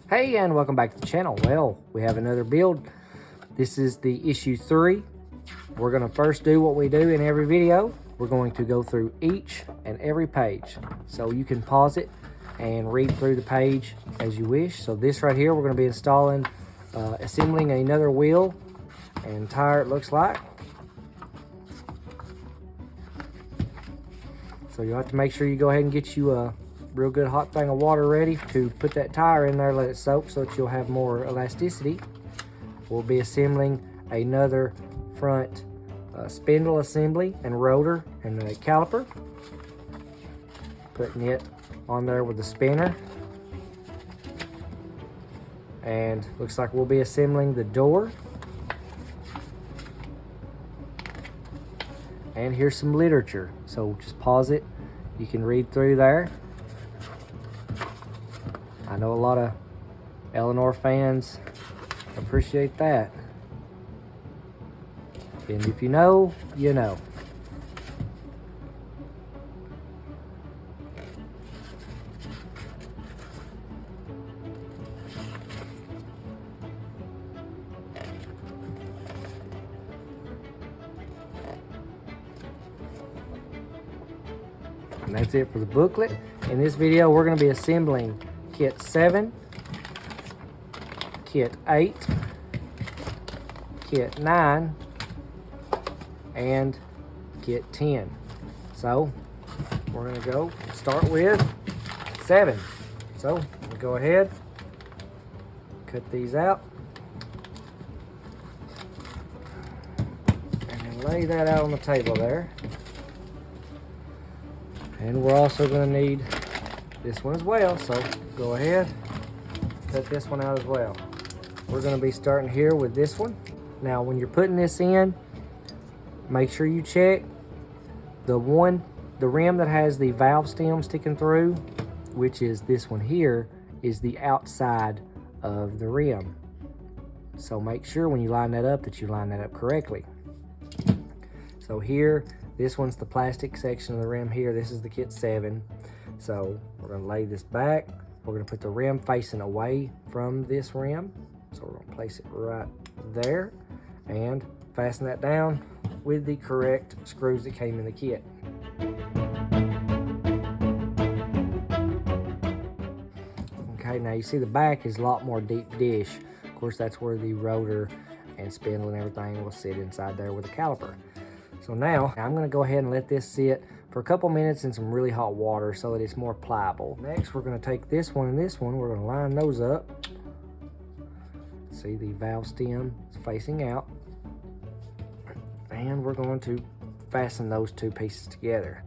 Hey, and welcome back to the channel. Well, we have another build. This is the issue 3. We're going to first do what we do in every video. We're going to go through each and every page. So you can pause it and read through the page as you wish. So this right here, we're going to be installing, assembling another wheel and tire, it looks like. So you'll have to make sure you go ahead and get you a real good hot thing of water ready to put that tire in there, let it soak so that you'll have more elasticity. We'll be assembling another front spindle assembly and rotor and a caliper. Putting it on there with the spinner. And looks like we'll be assembling the door. And here's some literature, so just pause it. You can read through there. I know a lot of Eleanor fans appreciate that. And if you know, you know. And that's it for the booklet. In this video, we're going to be assembling Kit 7, Kit 8, Kit 9, and Kit 10. So we're going to go start with 7. So we'll go ahead, cut these out, and then lay that out on the table there. And we're also going to need this one as well, so go ahead, cut this one out as well. We're going to be starting here with this one. Now when you're putting this in, make sure you check the rim that has the valve stem sticking through, which is this one here, is the outside of the rim. So make sure when you line that up that you line that up correctly. So here, this one's the plastic section of the rim here. This is the Kit 7. So we're going to lay this back. We're going to put the rim facing away from this rim. So we're going to place it right there and fasten that down with the correct screws that came in the kit. Okay, now you see the back is a lot more deep dish. Of course, that's where the rotor and spindle and everything will sit inside there with a caliper. So now I'm going to go ahead and let this sit for a couple minutes in some really hot water so that it's more pliable. Next, we're going to take this one and this one. We're going to line those up. See, the valve stem is facing out. And we're going to fasten those two pieces together.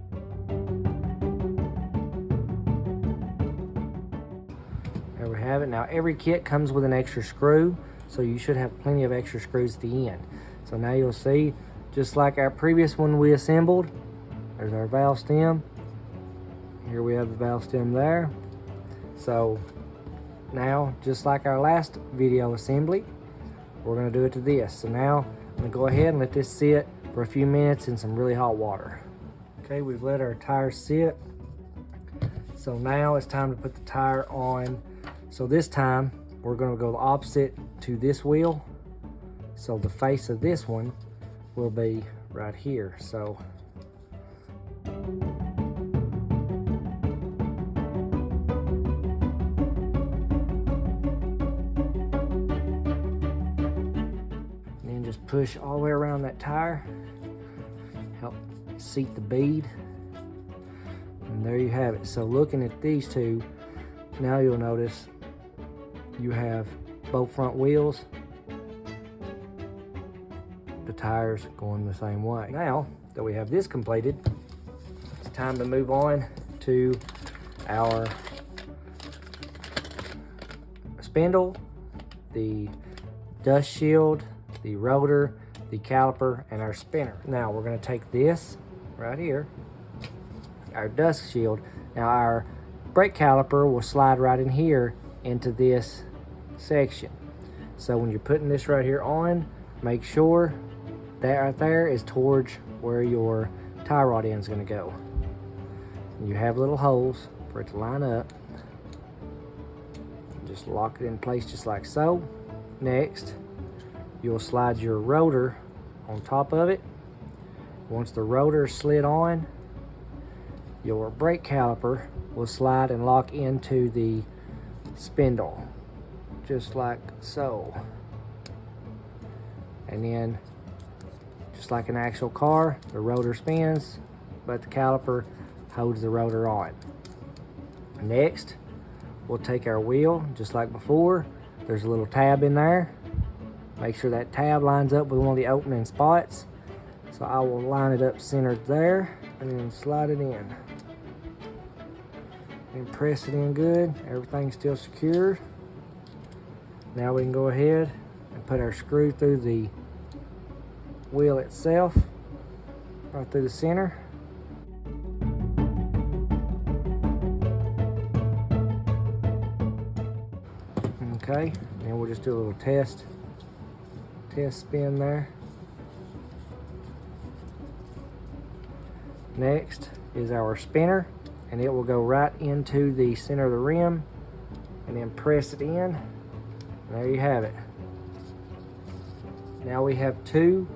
There we have it. Now every kit comes with an extra screw, so you should have plenty of extra screws at the end. So now you'll see, just like our previous one we assembled, there's our valve stem. Here we have the valve stem there. So now, just like our last video assembly, we're going to do it to this. So now I'm going to go ahead and let this sit for a few minutes in some really hot water. Okay, we've let our tire sit. So now it's time to put the tire on. So this time we're going to go the opposite to this wheel. So the face of this one will be right here. So then just push all the way around that tire, help seat the bead, and there you have it. So looking at these two, now you'll notice you have both front wheels, the tires going the same way. Now that we have this completed, it's time to move on to our spindle, the dust shield, the rotor, the caliper, and our spinner. Now we're going to take this right here, our dust shield. Now our brake caliper will slide right in here into this section. So when you're putting this right here on, make sure that right there is towards where your tie rod end is going to go. And you have little holes for it to line up. just lock it in place just like so. Next, you'll slide your rotor on top of it. Once the rotor is slid on, your brake caliper will slide and lock into the spindle, just like so. And then, just like an actual car, the rotor spins, but the caliper holds the rotor on. Next, we'll take our wheel, just like before. There's a little tab in there. Make sure that tab lines up with one of the opening spots. So I will line it up centered there and then slide it in. And press it in good. Everything's still secure. Now we can go ahead and put our screw through the wheel itself, right through the center. Okay, and we'll just do a little test spin there. Next is our spinner, and it will go right into the center of the rim and then press it in. And there you have it. Now we have 2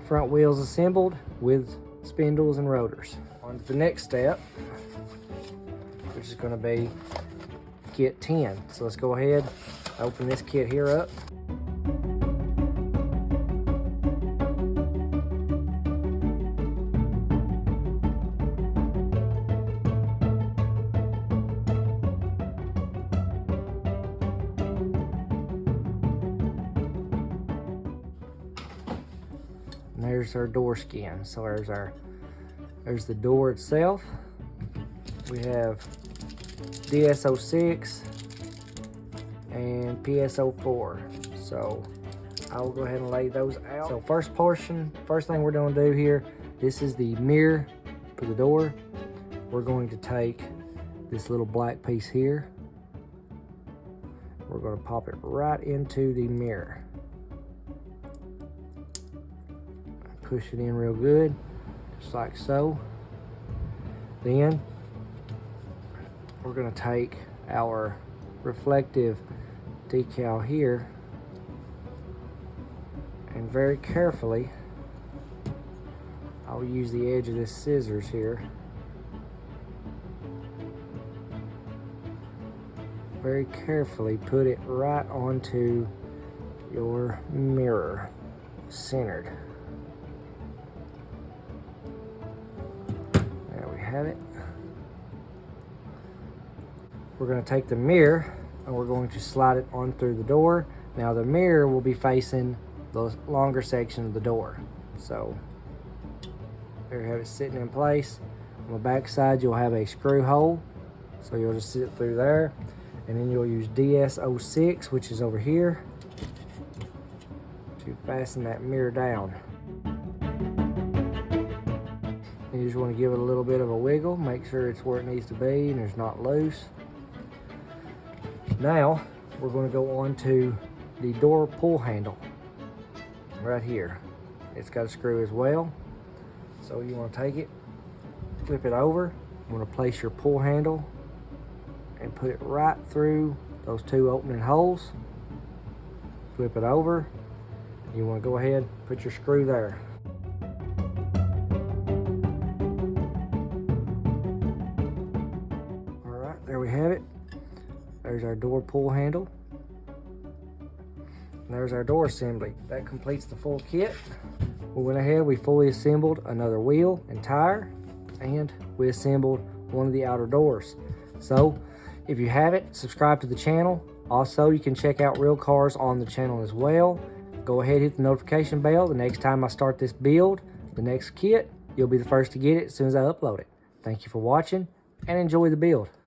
front wheels assembled with spindles and rotors. On to the next step, which is going to be kit 10. So let's go ahead, open this kit here up. And there's our door skin. So there's the door itself. We have DS06 and PS04. So I will go ahead and lay those out. So first thing we're going to do here, this is the mirror for the door. We're going to take this little black piece here. We're going to pop it right into the mirror. Push it in real good, just like so. Then we're going to take our reflective decal here and very carefully, I'll use the edge of this scissors here. Very carefully put it right onto your mirror, centered. There we have it. We're going to take the mirror and we're going to slide it on through the door. Now the mirror will be facing the longer section of the door. So there you have it sitting in place. On the back side you'll have a screw hole. So you'll just sit through there. And then you'll use DS06, which is over here, to fasten that mirror down. You just want to give it a little bit of a wiggle, make sure it's where it needs to be and it's not loose. Now we're going to go on to the door pull handle right here. It's got a screw as well. So you want to take it, flip it over. You want to place your pull handle and put it right through those 2 opening holes. Flip it over. You want to go ahead, put your screw there. All right, there we have it. There's our door pull handle. And there's our door assembly. That completes the full kit. We went ahead, we fully assembled another wheel and tire, and we assembled one of the outer doors. So if you haven't, subscribe to the channel. Also, you can check out real cars on the channel as well. Go ahead, hit the notification bell. The next time I start this build, the next kit, you'll be the first to get it as soon as I upload it. Thank you for watching and enjoy the build.